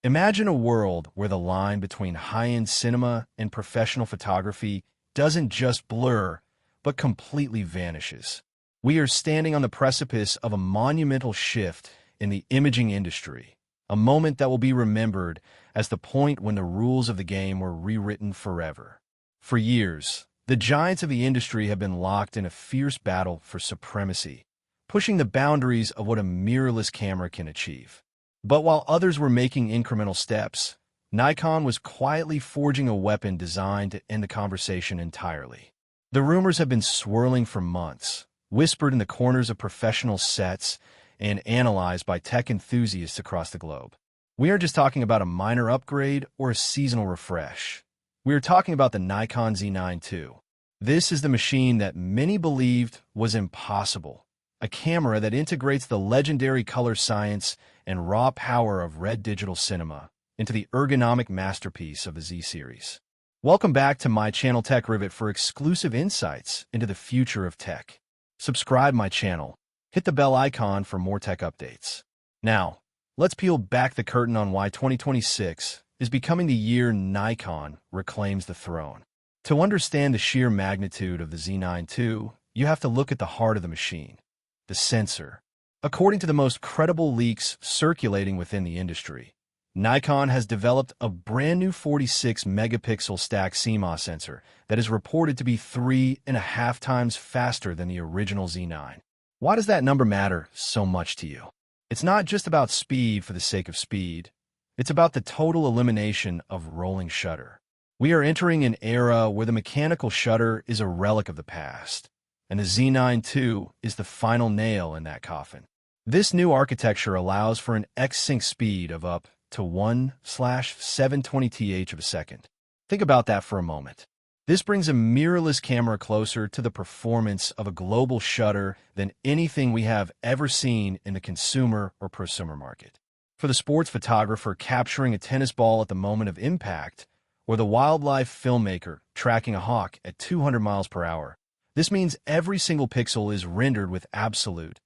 Imagine a world where the line between high-end cinema and professional photography doesn't just blur, but completely vanishes. We are standing on the precipice of a monumental shift in the imaging industry, a moment that will be remembered as the point when the rules of the game were rewritten forever. For years, the giants of the industry have been locked in a fierce battle for supremacy, pushing the boundaries of what a mirrorless camera can achieve. But while others were making incremental steps, Nikon was quietly forging a weapon designed to end the conversation entirely. The rumors have been swirling for months, whispered in the corners of professional sets and analyzed by tech enthusiasts across the globe. We aren't just talking about a minor upgrade or a seasonal refresh. We are talking about the Nikon Z9 II. This is the machine that many believed was impossible, a camera that integrates the legendary color science and raw power of red digital cinema into the ergonomic masterpiece of the Z series. Welcome back to my channel Tech Rivet for exclusive insights into the future of tech. Subscribe my channel, hit the bell icon for more tech updates. Now, let's peel back the curtain on why 2026 is becoming the year Nikon reclaims the throne. To understand the sheer magnitude of the Z9 II, you have to look at the heart of the machine, the sensor. According to the most credible leaks circulating within the industry, Nikon has developed a brand new 46-megapixel stack CMOS sensor that is reported to be 3.5 times faster than the original Z9. Why does that number matter so much to you? It's not just about speed for the sake of speed. It's about the total elimination of rolling shutter. We are entering an era where the mechanical shutter is a relic of the past, and the Z9 II is the final nail in that coffin. This new architecture allows for an X-sync speed of up to 1/720th of a second. Think about that for a moment. This brings a mirrorless camera closer to the performance of a global shutter than anything we have ever seen in the consumer or prosumer market. For the sports photographer capturing a tennis ball at the moment of impact, or the wildlife filmmaker tracking a hawk at 200 miles per hour, this means every single pixel is rendered with absolute,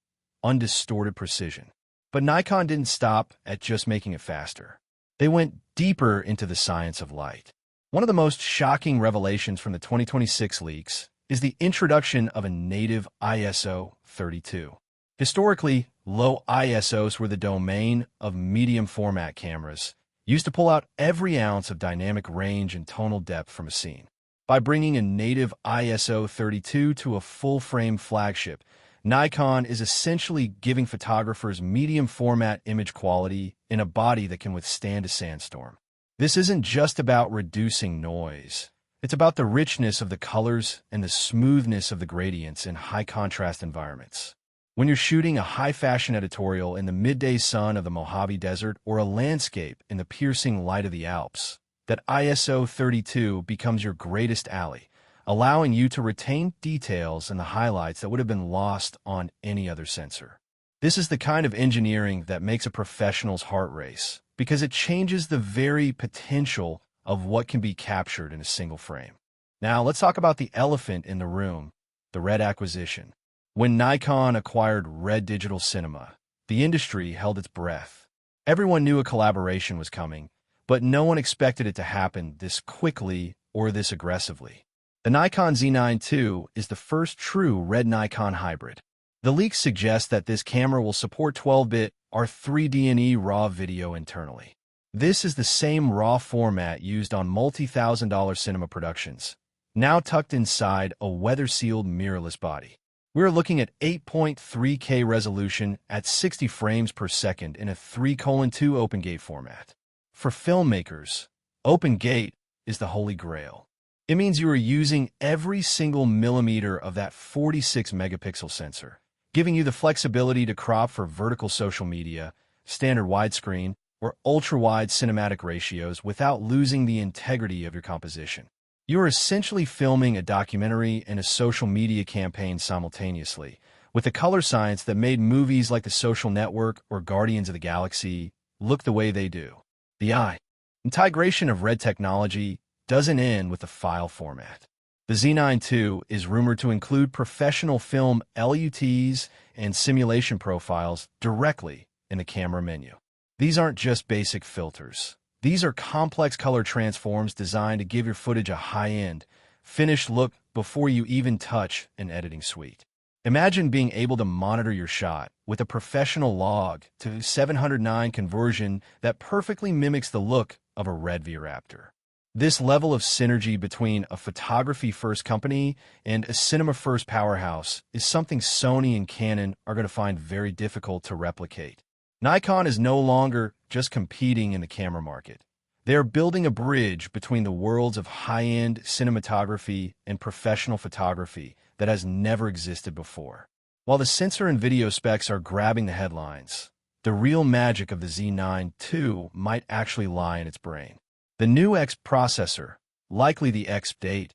undistorted precision. But Nikon didn't stop at just making it faster. They went deeper into the science of light. One of the most shocking revelations from the 2026 leaks is the introduction of a native ISO 32. Historically, low ISOs were the domain of medium format cameras, used to pull out every ounce of dynamic range and tonal depth from a scene. By bringing a native ISO 32 to a full-frame flagship, Nikon is essentially giving photographers medium format image quality in a body that can withstand a sandstorm. This isn't just about reducing noise. It's about the richness of the colors and the smoothness of the gradients in high-contrast environments. When you're shooting a high-fashion editorial in the midday sun of the Mojave Desert or a landscape in the piercing light of the Alps, that ISO 32 becomes your greatest ally, allowing you to retain details and the highlights that would have been lost on any other sensor. This is the kind of engineering that makes a professional's heart race, because it changes the very potential of what can be captured in a single frame. Now, let's talk about the elephant in the room, the Red acquisition. When Nikon acquired Red Digital Cinema, the industry held its breath. Everyone knew a collaboration was coming, but no one expected it to happen this quickly or this aggressively. The Nikon Z9 II is the first true Red-Nikon hybrid. The leaks suggest that this camera will support 12-bit R3D&E RAW video internally. This is the same RAW format used on multi-thousand-dollar cinema productions, now tucked inside a weather-sealed mirrorless body. We're looking at 8.3K resolution at 60 frames per second in a 3:2 open gate format. For filmmakers, open gate is the holy grail. It means you are using every single millimeter of that 46-megapixel sensor, giving you the flexibility to crop for vertical social media, standard widescreen, or ultra-wide cinematic ratios without losing the integrity of your composition. You are essentially filming a documentary and a social media campaign simultaneously, with the color science that made movies like The Social Network or Guardians of the Galaxy look the way they do. The integration of Red technology doesn't end with the file format. The Z9 II is rumored to include professional film LUTs and simulation profiles directly in the camera menu. These aren't just basic filters. These are complex color transforms designed to give your footage a high-end, finished look before you even touch an editing suite. Imagine being able to monitor your shot with a professional log to 709 conversion that perfectly mimics the look of a Redvi Raptor. This level of synergy between a photography-first company and a cinema-first powerhouse is something Sony and Canon are going to find very difficult to replicate. Nikon is no longer just competing in the camera market. They are building a bridge between the worlds of high-end cinematography and professional photography that has never existed before. While the sensor and video specs are grabbing the headlines, the real magic of the Z9 II might actually lie in its brain. The new X processor, likely the X8,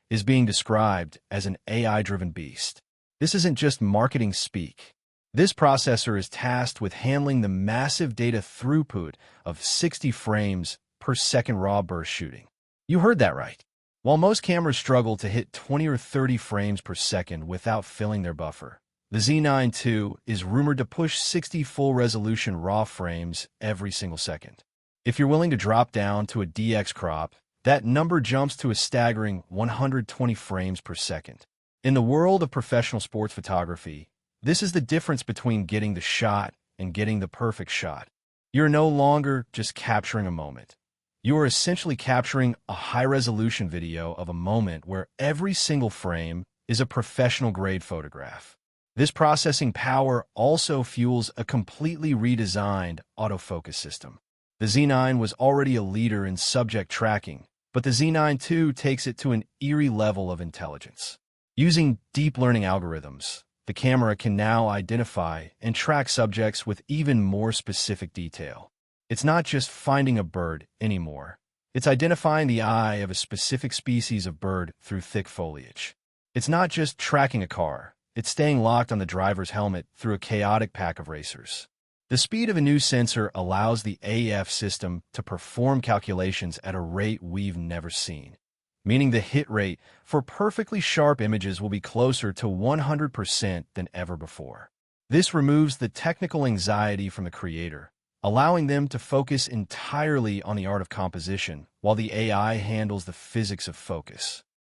is being described as an AI-driven beast. This isn't just marketing speak. This processor is tasked with handling the massive data throughput of 60 frames per second raw burst shooting. You heard that right. While most cameras struggle to hit 20 or 30 frames per second without filling their buffer, the Z9 II is rumored to push 60 full-resolution RAW frames every single second. If you're willing to drop down to a DX crop, that number jumps to a staggering 120 frames per second. In the world of professional sports photography, this is the difference between getting the shot and getting the perfect shot. You're no longer just capturing a moment. You are essentially capturing a high-resolution video of a moment where every single frame is a professional-grade photograph. This processing power also fuels a completely redesigned autofocus system. The Z9 was already a leader in subject tracking, but the Z9 II takes it to an eerie level of intelligence. Using deep learning algorithms, the camera can now identify and track subjects with even more specific detail. It's not just finding a bird anymore. It's identifying the eye of a specific species of bird through thick foliage. It's not just tracking a car. It's staying locked on the driver's helmet through a chaotic pack of racers. The speed of a new sensor allows the AF system to perform calculations at a rate we've never seen, meaning the hit rate for perfectly sharp images will be closer to 100% than ever before. This removes the technical anxiety from the creator, allowing them to focus entirely on the art of composition, while the AI handles the physics of focus.